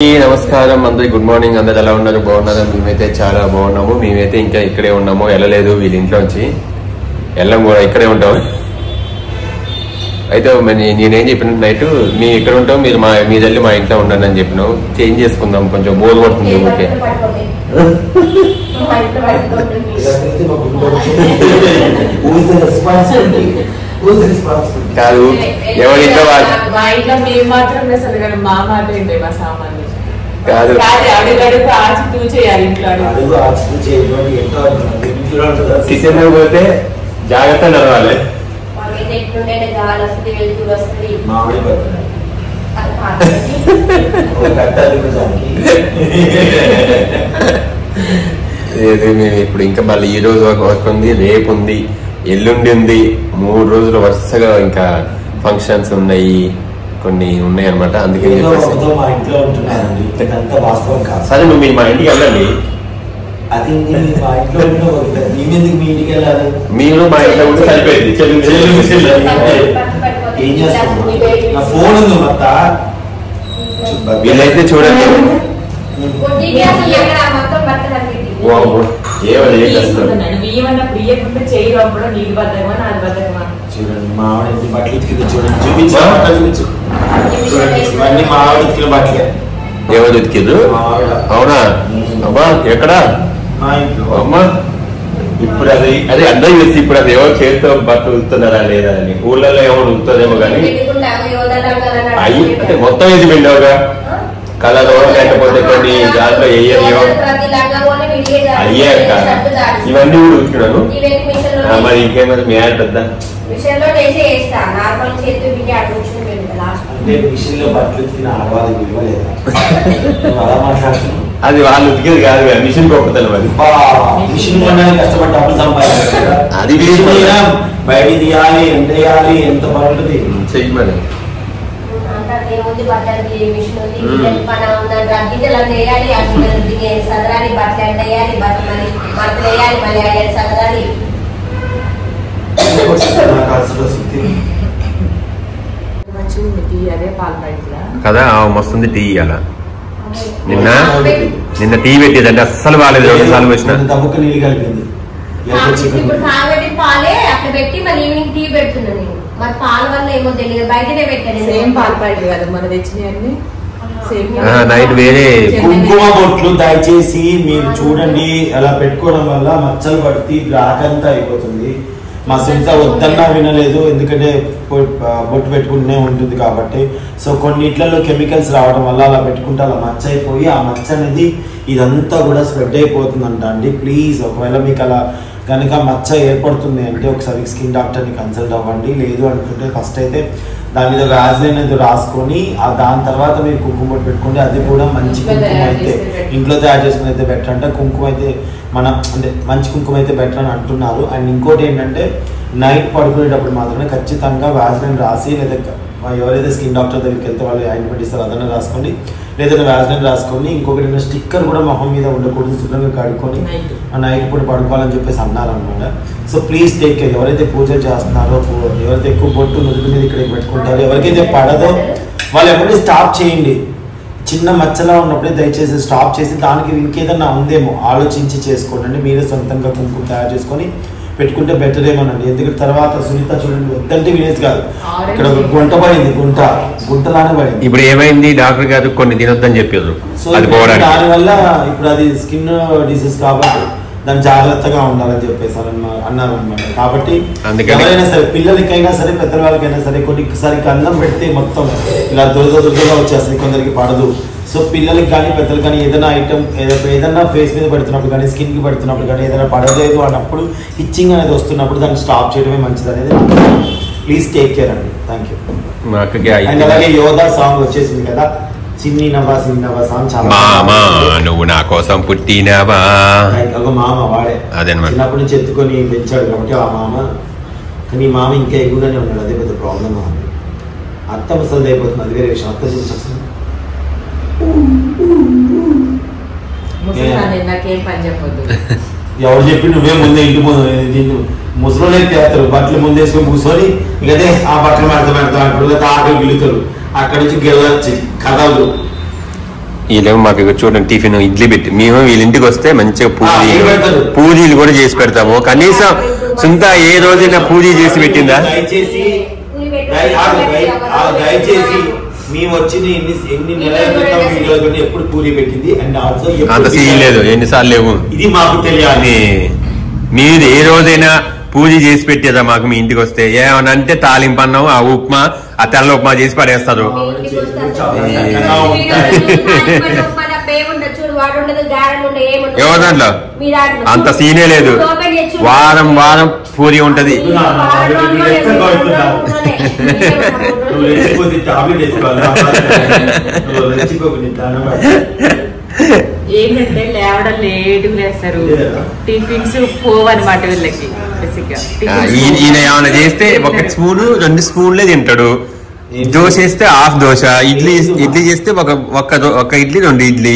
నమస్కారం అందరికి, good morning. అందరు ఎలా ఉన్నారు? బాగున్నారా? మేమైతే చాలా బాగున్నాము. మేమైతే ఇంకా ఇక్కడే ఉన్నాము, వెళ్ళలేదు. వీళ్ళ ఇంట్లోంచి వెళ్ళం కూడా, ఇక్కడే ఉంటాము. అయితే నేనేం చెప్పిన, నైట్ మేము ఇక్కడ ఉంటాం, మీరు మీ తల్లి మా ఇంట్లో ఉండండి అని చెప్పినావు. చేంజ్ చేసుకుందాం, కొంచెం బోర్ పడుతుంది. ఓకే కాదు, ఎవరింట్లో కాదు కిచెన్ లో పోతే జాగ్రత్త నడవాలి. మేము ఇప్పుడు ఇంకా మళ్ళీ ఈ రోజు వర్క్ ఉంది, రేపు ఉంది, ఎల్లుండి ఉంది. 3 రోజులు వరుసగా ఇంకా ఫంక్షన్స్ ఉన్నాయి, కొన్ని ఉన్నాయి అనమాట. అందుకే సరే నువ్వు మా ఇంటికి వెళ్ళండి. మీరు మా ఇంట్లో ఉంటే సరిపోయింది. వీళ్ళైతే చూడండి, చూడండి మామిడి బట్టలు ఉతికింది, చూడండి చూపించండి. మామిడి ఉతికిన బట్టలే. ఎవరు ఉతికిర్రు? అవునా? అమ్మా ఎక్కడా? అమ్మా ఇప్పుడు అది అందరూ చూసి ఇప్పుడు అది ఎవరు చేతితో బట్టలు ఉతుకుతున్నారా లేదా అని. ఊళ్ళలో ఎవరు ఉతుకుతుందేమో కానీ అయ్యి అంటే మొత్తం ఇది పిండవుగా కలర్ లేకపోతే కొన్ని దాంట్లో వేయో అయ్యే కదా. ఇవన్నీ కూడా ఉతుకున్నాను. మరి ఇంకేమైనా మీ ఆడ పెద్ద అది వాళ్ళు ఉతికేది కాదు, మిషన్ గొప్పతనం. అది మిషన్ కష్టపడి డబ్బులు సంపాదించాలి. అది బయట తీయాలి, ఎంత వేయాలి, ఎంత పడుతుంది చెయ్యి. మరి కదా మస్తుంది టీ ఇయ్యాల. నిన్న టీ పెట్టేదంటే అస్సలు బాగాలేదు. 2 సార్లు వచ్చిన నీళ్ళు కలిపింది. నైట్ వేరే కుంకుమ బొట్లు దయచేసి మీరు చూడండి. అలా పెట్టుకోవడం వల్ల మచ్చలు పడితే బ్లాక్ అంతా అయిపోతుంది. మా సొంత వద్దన్నా వినలేదు, ఎందుకంటే బొట్టు పెట్టుకుంటూనే ఉంటుంది కాబట్టి. సో కొన్నిట్లలో కెమికల్స్ రావడం వల్ల అలా పెట్టుకుంటే అలా మచ్చ అయిపోయి ఆ మచ్చ అనేది ఇదంతా కూడా స్ప్రెడ్ అయిపోతుందంట అండి. ప్లీజ్ ఒకవేళ మీకు అలా కనుక మచ్చ ఏర్పడుతుంది అంటే ఒకసారి స్కిన్ డాక్టర్ని కన్సల్ట్ అవ్వండి. లేదు అనుకుంటే ఫస్ట్ అయితే దాని మీద వ్యాజ్లైన్ అనేది రాసుకొని దాని తర్వాత మీరు కుంకుమ బొట్టు పెట్టుకోండి. అది కూడా మంచి కుంకుమ అయితే ఇంట్లో తయారు చేసుకుని అయితే బెటర్ అంట. కుంకుమ అయితే మనం అంటే మంచి కుంకుమ అయితే బెటర్ అని అంటున్నారు. అండ్ ఇంకోటి ఏంటంటే నైట్ పడుకునేటప్పుడు మాత్రమే ఖచ్చితంగా వ్యాజ్లైన్ రాసి, లేదా ఎవరైతే స్కిన్ డాక్టర్ దగ్గరికి వెళ్తే వాళ్ళు ఆయింట్మెంట్ ఇస్తారు అదన్నా రాసుకోండి, లేదా వ్యాజ్లైన్ రాసుకోండి. ఇంకొకటి స్టిక్కర్ కూడా మొహం మీద ఉండకూడదు, శుభ్రంగా కడుక్కొని నైట్ పూట పడుకోవాలని చెప్పేసి అన్నారు అనమాట. So please take care. ఎవరైతే పూజలు చేస్తున్నారో, ఎవరైతే ఎక్కువ బొట్టు నుదుటి మీద ఇక్కడ పెట్టుకుంటారో, ఎవరికైతే పడదో వాళ్ళు ఎప్పుడైతే స్టాప్ చేయండి. చిన్న మచ్చలా ఉన్నప్పుడే దయచేసి స్టాప్ చేసి దానికి ఇంకేదన్నా ఉందేమో ఆలోచించి చేసుకోండి. మీరే సొంతంగా కుంకుమ తయారు చేసుకొని పెట్టుకుంటే బెటర్ ఏమోనండి. ఎందుకంటే తర్వాత సునీత చూడండి, వద్దంటే వినేది కాదు, ఇక్కడ గుంట పడింది, గుంటలానే పడింది. ఇప్పుడు ఏమైంది? డాక్టర్ గారు కొన్ని తినొద్దని చెప్పారు. సో దానివల్ల ఇప్పుడు అది స్కిన్ డిసీజ్ కాబట్టి దాన్ని జాగ్రత్తగా ఉండాలని చెప్పేసి అన్నారు అనమాట. కాబట్టి ఎవరైనా సరే, పిల్లలకైనా సరే, పెద్దవాళ్ళకైనా సరే, కొన్నిసారి అన్నం పెడితే మొత్తం ఇలా దురదగా వచ్చేస్తుంది, కొందరికి పడదు. సో పిల్లలకి కానీ పెద్దలకు కానీ ఏదైనా ఐటమ్ ఏదైనా ఫేస్ మీద పెడుతున్నప్పుడు కానీ, స్కిన్కి పెడుతున్నప్పుడు కానీ ఏదైనా పడలేదు అన్నప్పుడు, ఇచ్చింగ్ అనేది వస్తున్నప్పుడు దాన్ని స్టాప్ చేయడమే మంచిది అనేది. ప్లీజ్ టేక్ కేర్ అండి. Thank you. అండ్ అలాగే యోధా సాంగ్ వచ్చేసింది కదా, చిన్ని నవ్వా సాంగ్ చాలా నువ్వు నా కోసం పుట్టినవా. ఒక మామ వాడే చిన్నప్పటి నుంచి ఎత్తుకొని పెంచాడు కాబట్టి ఆ మామ. కానీ ఈ మామ ఇంకా ఎక్కువగానే ఉన్నాడు, అదే పెద్ద ప్రాబ్లం. అత్త ముసలిది అయిపోతుంది, అది వేరే విషయం. అత్త చూసి ఎవరు చెప్పి నువ్వే ముందే ఇంటి ముందు ముసలి చేస్తారు, బట్టలు ముందేసుకొని కూర్చొని ఇకదే ఆ బట్టలు పెడతా అంటారు, లేదా ఆకలి గిలుతారు, అక్కడి నుంచి గెలవచ్చు కదలదు. వీళ్ళేమో మాకు చూడండి టిఫిన్ ఇడ్లీ పెట్టి మేము వీళ్ళ ఇంటికి వస్తే మంచిగా పూజీలు కూడా చేసి పెడతాము. కనీసం సుంత ఏ రోజైనా పూజ చేసి పెట్టిందా? దయచేసి మేము వచ్చిన ఎన్ని నెలల క్రితం వీడియోలు ఎప్పుడు పూరి పెట్టింది అండ్ ఆల్సో అంత సీన్ లేదు, ఎన్నిసార్లు లేవు. ఇది మాకు తెలియాలి. మీరు ఏ రోజైనా పూజ చేసి పెట్టేదా మాకు? మీ ఇంటికి వస్తే ఏమన్నా అంటే తాలింపు అన్నం, ఆ ఉప్మా, ఆ తెల్ల ఉప్మా చేసి పడేస్తారు. ఎవరి దాంట్లో అంత సీనే లేదు. వారం వారం పూరి ఉంటది. ఏంటంటే లేవడం లేటుగా లేస్తారు, టిఫిన్స్ పోవన్నమాట వీళ్ళకి. ఈయన ఏమైనా చేస్తే 1 స్పూన్ 2 స్పూన్లే తింటాడు. దోశ వేస్తే హాఫ్ దోశ, ఇడ్లీ చేస్తే ఒక ఇడ్లీ 2 ఇడ్లీ.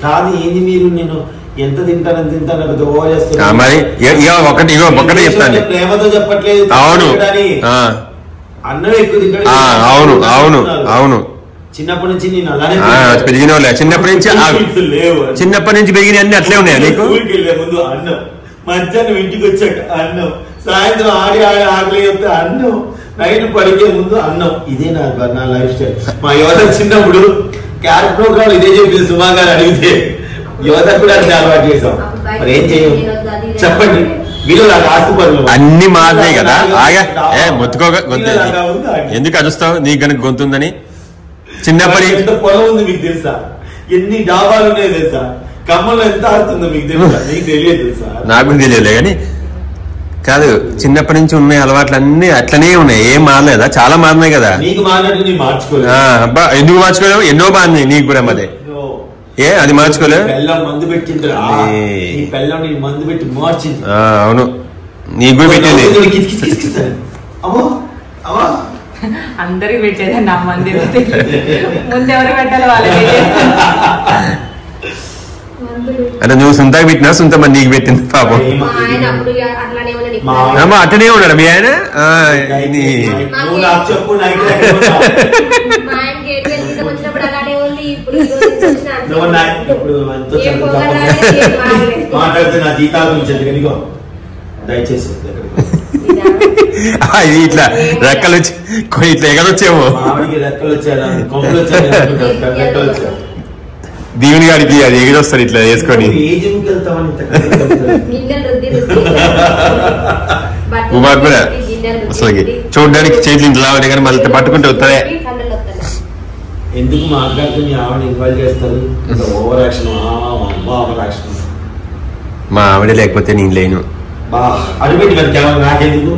కాదు ఏంది మీరు నేను ఎంత తింటానని మరి ఒకటే చెప్తాను, ప్రేమతో చెప్పట్లేదు. అవును అన్నం ఎక్కువ తింటాడు. అవును అవును అవును. చిన్నప్పటి నుంచి నేను అలానే పెరిగిన వాళ్ళే. చిన్నప్పటి నుంచి పెరిగిన అన్ని అట్లే ఉన్నాయా నీకు? వెళ్ళే ముందు అన్నం, మధ్యాహ్నం ఇంటికి వచ్చాక అన్నం, సాయంత్రం ఆడి ఆకలి వస్తే అన్నం, నైట్ పడికే ముందు అన్నం. ఇదే నా లైఫ్ స్టైల్. మా యువత చిన్నప్పుడు క్యారెట్ ప్రోగ్రామ్ ఇదే చెప్పింది. సుమా గారు అడిగితే యువత కూడా అన్ని అలవాటు చేసాం. మరి ఏం చేయం చెప్పండి? వీళ్ళు నాకు ఆస్తుపరులు అన్ని మారినాయి కదా. మొత్తుకోగా గొంతు ఎందుకు అరుస్తావు? నీకు కనుక గొంతుందని. చిన్నప్పటి ఎంత పొలం ఉంది మీకు తెలుసా? ఎన్ని డాబాలు ఉన్నాయో తెలుసా? కమ్మలో ఎంత ఆడుతుందో మీకు తెలుసా? నీకు తెలియదు తెలుసా? నాకు తెలియలే కానీ కాదు, చిన్నప్పటి నుంచి ఉన్నాయి అలవాట్లు అన్ని అట్లనే ఉన్నాయి. ఏం మారలేదా? చాలా మారినాయి కదా. నీకు మారినట్టు నీ మార్చుకోలేదు. అబ్బా ఎందుకు మార్చుకోలేవు? ఎన్నో బాగున్నాయి నీకు కూడా. మదే అది మార్చుకోలేవు. బెల్లం మందు పెట్టింది, బెల్లం మందు పెట్టి మార్చింది. అవును నీకు కూడా పెట్టింది. అందరికి పెట్టేది నా మంది. ముందు ఎవరు పెట్టాలి వాళ్ళకి. అంటే నువ్వు సొంతగా పెట్టినా సొంత మందికి పెట్టింది పాపం. అట్టనే ఉన్నాడు మీ ఆయన. మాట్లాడితే నా జీతాల గురించి దయచేసి ఇట్లా రెక్కలు వచ్చి ఇట్లా ఎగరొచ్చేమో. రెక్కలు వచ్చారా, కొమ్మలు వచ్చారా? దీవుని గారికి అది ఎగిరొస్తారు ఇట్లా వేసుకొని. ఉమాకు కూడా అసలు చూడడానికి చేతులు ఇంట్లో లావడే కానీ మళ్ళీ పట్టుకుంటే వస్తారే. ఎందుకు మాట్లాడుతూ మీ ఆవిడ ఇన్వాల్వ్ చేస్తారు? Over action, over action. మా ఆవిడ లేకపోతే నేను లేను. అడుగుపెట్టి నాకెందుకు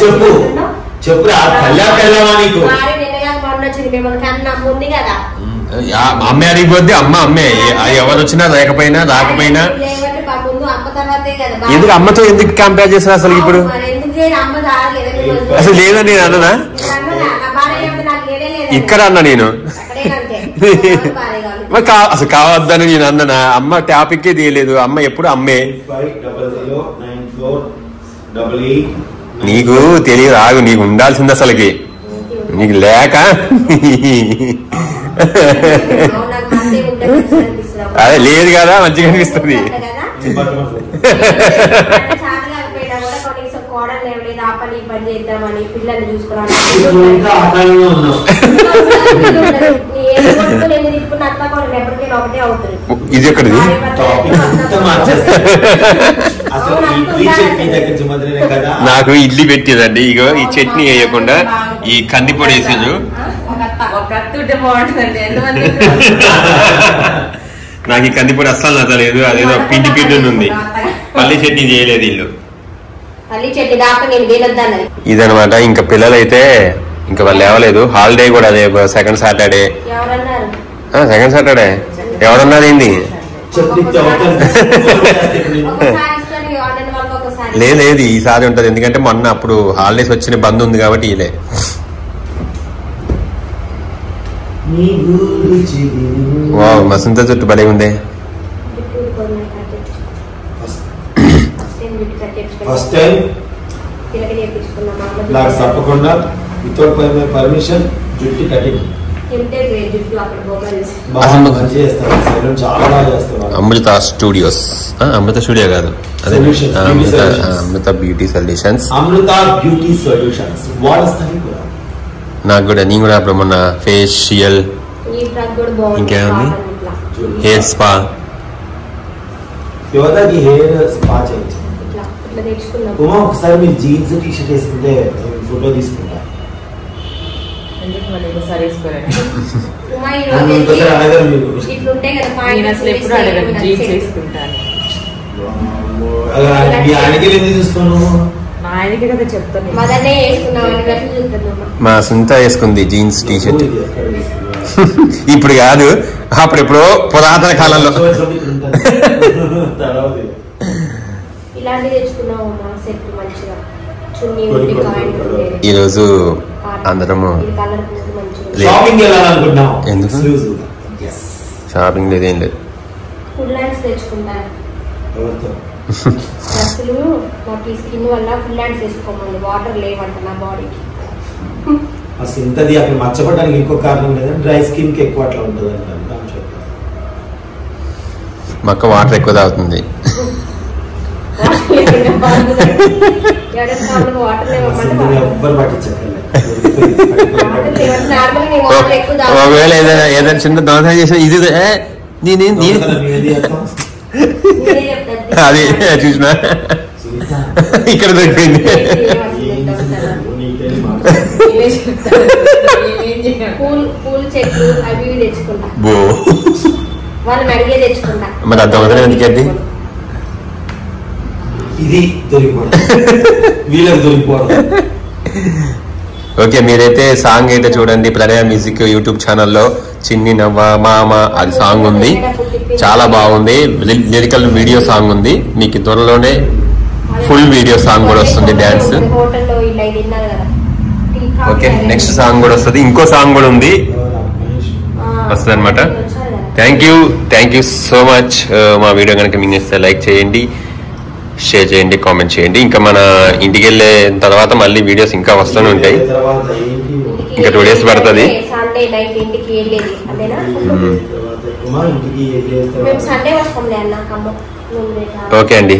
చెప్పు చెప్పు. నీకు అమ్మే అడిగిపోద్ది. అమ్మే ఎవరు వచ్చినా రాకపోయినా ఎందుకు అమ్మతో ఎందుకు కంపేర్ చేస్తారు అసలు? ఇప్పుడు అసలు లేదని నేను అన్ననా? ఇక్కడ అన్నా నేను. అసలు కావద్దని నేను అన్ననా? అమ్మ టాపిక్ తీయలేదు. అమ్మ ఎప్పుడు అమ్మే. నీకు తెలియదు, ఆగు. నీకు ఉండాల్సింది అసలుకి, నీకు లేక. అదే లేదు కదా, మంచిగా అనిపిస్తుంది. ఇది ఎక్కడిది? నాకు ఇడ్లీ పెట్టేదండి. ఇగో ఈ చట్నీ వేయకుండా ఈ కందిపొడి వేసేది. నాకు ఈ కందిపొడి అస్సలు నచ్చలేదు. అదేదో పిండి ఉంది. పల్లి చట్నీ చేయలేదు వీళ్ళు. ఇదనమాట. ఇంకా పిల్లలైతే ఇంకా వాళ్ళు లేవలేదు. హాలిడే కూడా అదే సెకండ్ సాటర్డే. ఎవరన్నారు ఏంది? లేదు ఈసారి ఉంటది. ఎందుకంటే మొన్న అప్పుడు హాలిడేస్ వచ్చిన బంద్ ఉంది కాబట్టి ఇలే. మా సొంత చుట్టూ భలే ఉంది. ఫస్ట్ టైం తప్పకుండా వితౌట్ పర్మిషన్ జుట్టు కటింగ్ చాలా బాగా చేస్తారు. అమృత స్టూడియోస్, అమృత స్టూడియో కాదు, అదే అమృత బ్యూటీ సొల్యూషన్స్. అమృత బ్యూటీ సొల్యూషన్స్ నాకు కూడా, నేను కూడా అప్పుడు మొన్న ఫేషియల్, ఇంకేముంది హెయిర్ స్పా, యువతకి హెయిర్ స్పా చేయించి. ఒకసారి మీరు జీన్స్ టీ షర్ట్ వేసుకుంటే ఫోటో తీసుకుంటా. మా సుంత వేసుకుంది జీన్స్ టీ షర్ట్. ఇప్పుడు కాదు, అప్పుడెప్పుడో పురాతన కాలంలో. ఈరోజు అందరము ఎందుకు షాపింగ్ లేదేం లేదు. ఇంతది అక్కడ మచ్చపడడానికి ఇంకో కారణం లేదంటే డ్రై స్కిన్ కి ఎక్కువ అట్లా ఉంటుంది అంటారు. మక్క వాటర్ ఎక్కువ తాగుతుంది. ఒకవేళ ఏదైనా చిన్న దోషం చేసిన ఇది అది చూసిన ఇక్కడ దొరికింది. మరి అంత వదిలే ఎందుకండి ఇది దొరికిపోవడం. ఓకే, మీరైతే సాంగ్ అయితే చూడండి. ప్రణయ మ్యూజిక్ యూట్యూబ్ ఛానల్లో చిన్ని నవ్వ మామ అది సాంగ్ ఉంది, చాలా బాగుంది. లిరికల్ వీడియో సాంగ్ ఉంది. మీకు త్వరలోనే ఫుల్ వీడియో సాంగ్ కూడా వస్తుంది, డాన్స్. ఓకే, నెక్స్ట్ సాంగ్ కూడా వస్తుంది. ఇంకో సాంగ్ కూడా ఉంది, వస్తుంది అనమాట. Thank you so much. మా వీడియో కనుక మీకు నచ్చితే లైక్ చేయండి, షేర్ చేయండి, కామెంట్ చేయండి. ఇంకా మన ఇంటికి వెళ్ళే తర్వాత మళ్ళీ వీడియోస్ ఇంకా వస్తూనే ఉంటాయి. ఇంకా 2 days పడుతుంది. ఓకే అండి.